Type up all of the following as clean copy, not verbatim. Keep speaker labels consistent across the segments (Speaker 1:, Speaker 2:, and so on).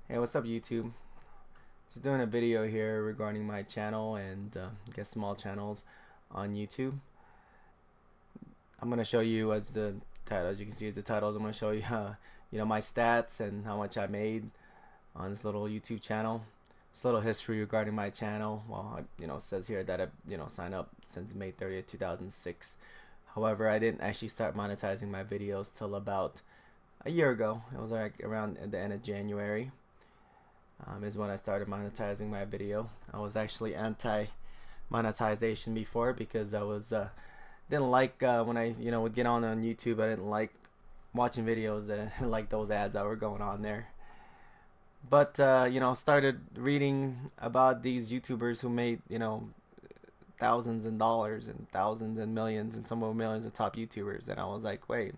Speaker 1: Hey, what's up YouTube? Just doing a video here regarding my channel and I guess small channels on YouTube. I'm gonna show you as the title, as you can see the titles. I'm gonna show you, my stats and how much I made on this little YouTube channel. Just a little history regarding my channel. Well, it says here that I, signed up since May 30th, 2006. However, I didn't actually start monetizing my videos till about a year ago. It was like around the end of January. Is when I started monetizing my video. I was actually anti monetization before because I was didn't like when I would get on YouTube. I didn't like watching videos that like those ads that were going on there. But started reading about these YouTubers who made thousands and dollars and thousands and millions and some of millions of top YouTubers, and I was like, wait,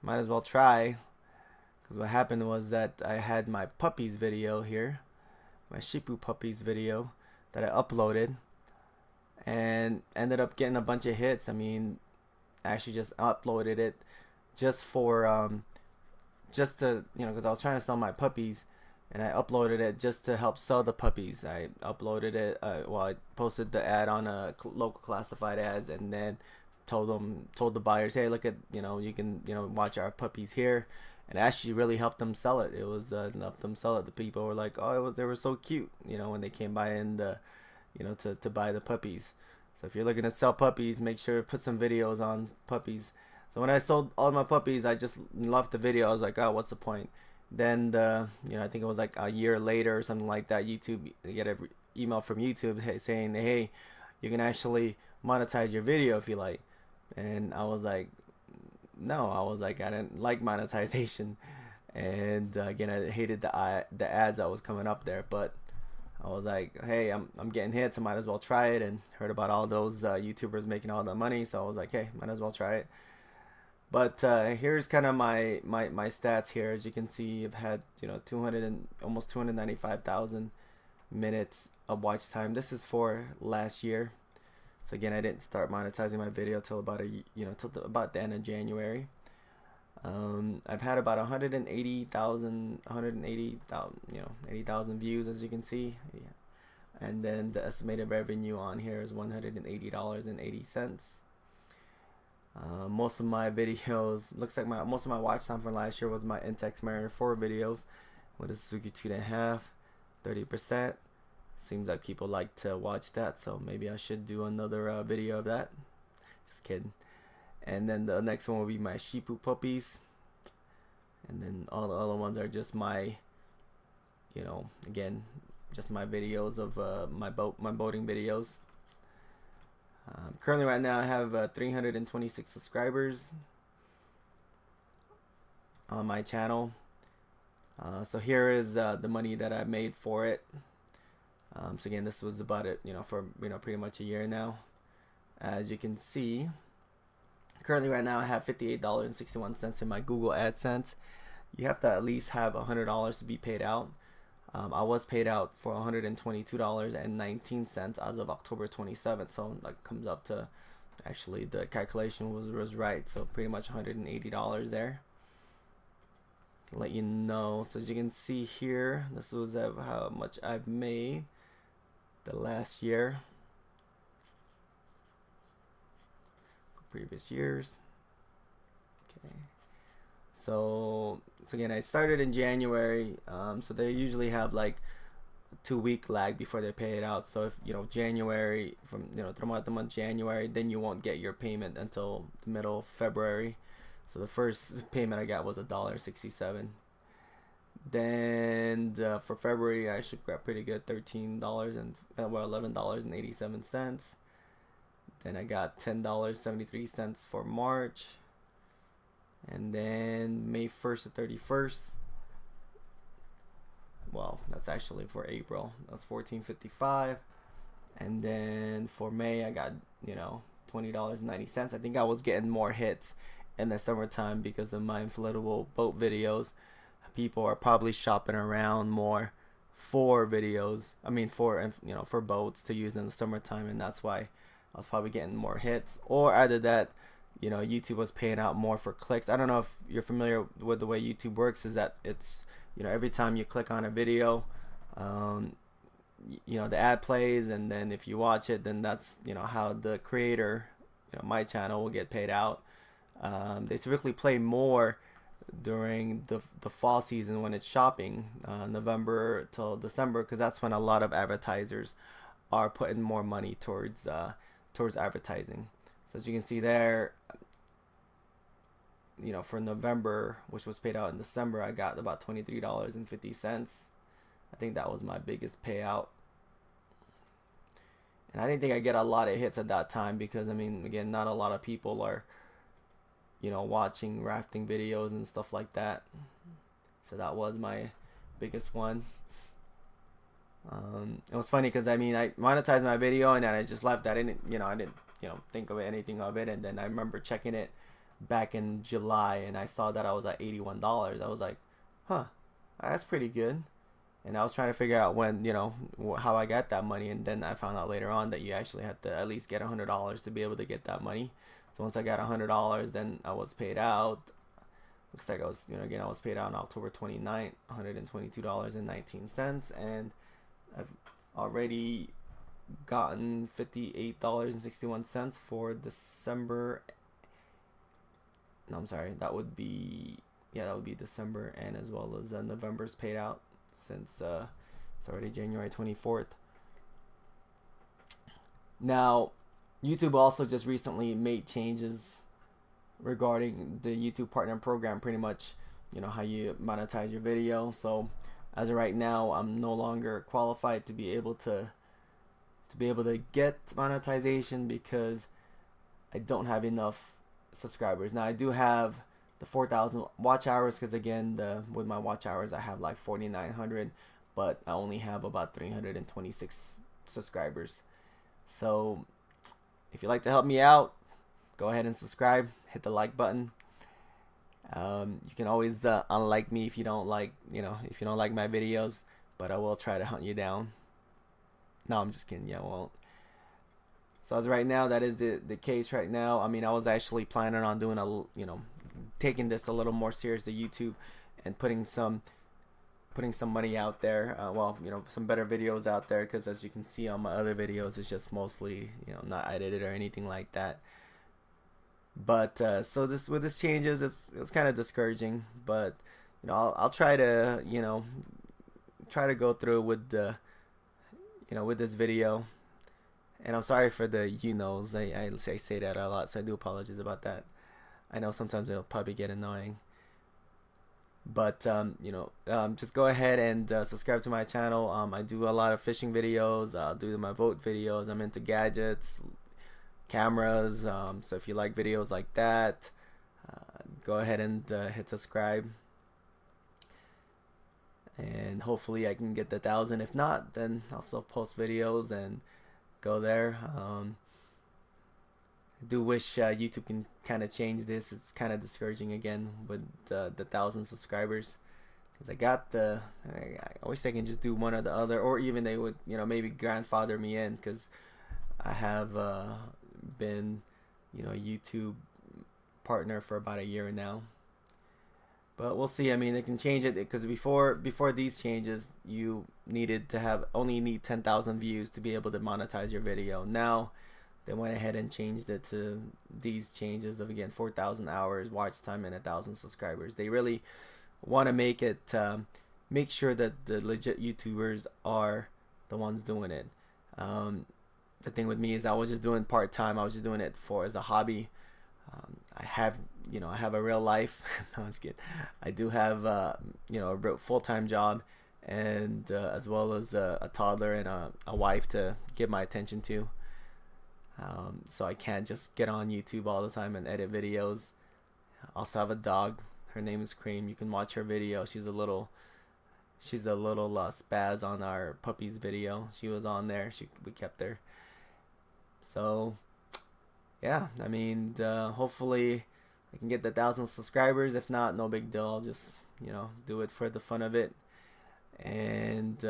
Speaker 1: might as well try. Because what happened was that I had my puppies video here, my Shipu puppies video that I uploaded and ended up getting a bunch of hits. I mean, I actually just uploaded it just for just to because I was trying to sell my puppies, and I uploaded it just to help sell the puppies. I uploaded it I posted the ad on a local classified ads, and then told the buyers, hey, look at you can watch our puppies here, and actually really helped them sell it. It was helped them sell it. The people were like, oh, they were so cute, when they came by and to buy the puppies. So if you're looking to sell puppies, make sure to put some videos on puppies. So when I sold all my puppies, I just left the video. I was like, oh, what's the point? Then I think it was like a year later or something like that. YouTube, you get an email from YouTube saying, hey, you can actually monetize your video if you like. And I was like, no, I didn't like monetization, and again, I hated the ads that was coming up there. But I was like, hey, I'm getting hits, I might as well try it, and heard about all those YouTubers making all the money, so I was like, hey, might as well try it. But here's kind of my stats here. As you can see, I've had 200 and almost 295,000 minutes of watch time. This is for last year. So again, I didn't start monetizing my video till about about the end of January. I've had about 180,000 80,000 views, as you can see. Yeah. And then the estimated revenue on here is $180.80. Most of my videos, looks like most of my watch time from last year was my Intex Mariner 4 videos with a Suzuki 2.5, 30%. Seems like people like to watch that, so maybe I should do another video of that. Just kidding. And then the next one will be my Shipu puppies, and then all the other ones are just my, again, just my videos of my boating videos. Currently, right now, I have 326 subscribers on my channel. So here is the money that I made for it. So again, this was about it, for pretty much a year now. As you can see, currently right now I have $58.61 in my Google AdSense. You have to at least have $100 to be paid out. I was paid out for $122.19 as of October 27th, so that comes up to, actually the calculation was right, so pretty much $180 there. Let you know. So as you can see here, this was how much I've made the last year, previous years. Okay, so again, I started in January, so they usually have like a 2-week lag before they pay it out. So if January, from throughout the month January, then you won't get your payment until the middle of February. So the first payment I got was $1.67. Then for February, I should got pretty good, $13 and $11.87. Then I got $10.73 for March, and then May 1st to 31st. Well, that's actually for April. That's $14.55, and then for May, I got $20.90. I think I was getting more hits in the summertime because of my inflatable boat videos. People are probably shopping around more for videos. I mean, for boats to use in the summertime, and that's why I was probably getting more hits. Or either that, you know, YouTube was paying out more for clicks. I don't know if you're familiar with the way YouTube works, is that it's, you know, every time you click on a video, you know, the ad plays, and then if you watch it, then that's, you know, how the creator, you know, my channel will get paid out. They typically play more during the fall season when it's shopping, November till December, because that's when a lot of advertisers are putting more money towards advertising. So as you can see there, you know, for November, which was paid out in December, I got about $23.50. I think that was my biggest payout. And I didn't think I'd get a lot of hits at that time because, I mean, again, not a lot of people are, you know, watching rafting videos and stuff like that. So that was my biggest one. It was funny because, I mean, I monetized my video and then I just left. I didn't think of anything of it. And then I remember checking it back in July and I saw that I was at $81. I was like, huh, that's pretty good. And I was trying to figure out when, you know, how I got that money. And then I found out later on that you actually had to at least get $100 to be able to get that money. So once I got $100, then I was paid out. Looks like I was, you know, again, I was paid out on October 29th, $122.19. And I've already gotten $58.61 for December. No, I'm sorry. That would be December, and as well as November's paid out, since it's already January 24th. Now, YouTube also just recently made changes regarding the YouTube Partner Program, pretty much, you know, how you monetize your video. So as of right now, I'm no longer qualified to be able to get monetization because I don't have enough subscribers. Now I do have the 4,000 watch hours because, again, with my watch hours I have like 4,900, but I only have about 326 subscribers. So if you'd like to help me out, go ahead and subscribe, hit the like button. You can always unlike me if you don't like, if you don't like my videos, but I will try to hunt you down. No, I'm just kidding. Yeah, I won't. So as of right now, that is the case right now. I mean, I was actually planning on doing taking this a little more serious to YouTube and putting some money out there. Some better videos out there, because as you can see on my other videos, it's just mostly, not edited or anything like that. But so with this changes, it's kind of discouraging. But I'll try to go through with with this video. And I'm sorry for the I say that a lot, so I do apologize about that. I know sometimes it'll probably get annoying. But just go ahead and subscribe to my channel. I do a lot of fishing videos. I'll do my boat videos. I'm into gadgets, cameras. So if you like videos like that, go ahead and hit subscribe. And hopefully I can get the 1,000. If not, then I'll still post videos and go there. I do wish YouTube can kind of change this. It's kind of discouraging again with the 1,000 subscribers, because I wish they can just do one or the other, or even they would maybe grandfather me in, because I have been a YouTube partner for about a year now. But we'll see. I mean, they can change it, because before these changes, you needed to only need 10,000 views to be able to monetize your video. Now they went ahead and changed it to these changes of, again, 4,000 hours watch time and 1,000 subscribers. They really want to make it make sure that the legit YouTubers are the ones doing it. The thing with me is I was just doing part-time. I was just doing it as a hobby. I have a real life. No, I'm just kidding. I do have a real full-time job, and as well as a toddler and a wife to give my attention to. So I can't just get on YouTube all the time and edit videos. I also have a dog. Her name is Cream. You can watch her video. She's a little spaz on our puppies video. She was on there. We kept her. So yeah, I mean, hopefully I can get the 1,000 subscribers. If not, no big deal. I'll just do it for the fun of it. And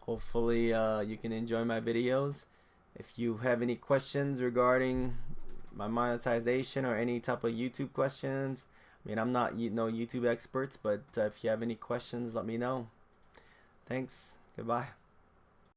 Speaker 1: hopefully you can enjoy my videos. If you have any questions regarding my monetization or any type of YouTube questions. I mean, I'm not no YouTube experts, but if you have any questions, let me know. Thanks. Goodbye.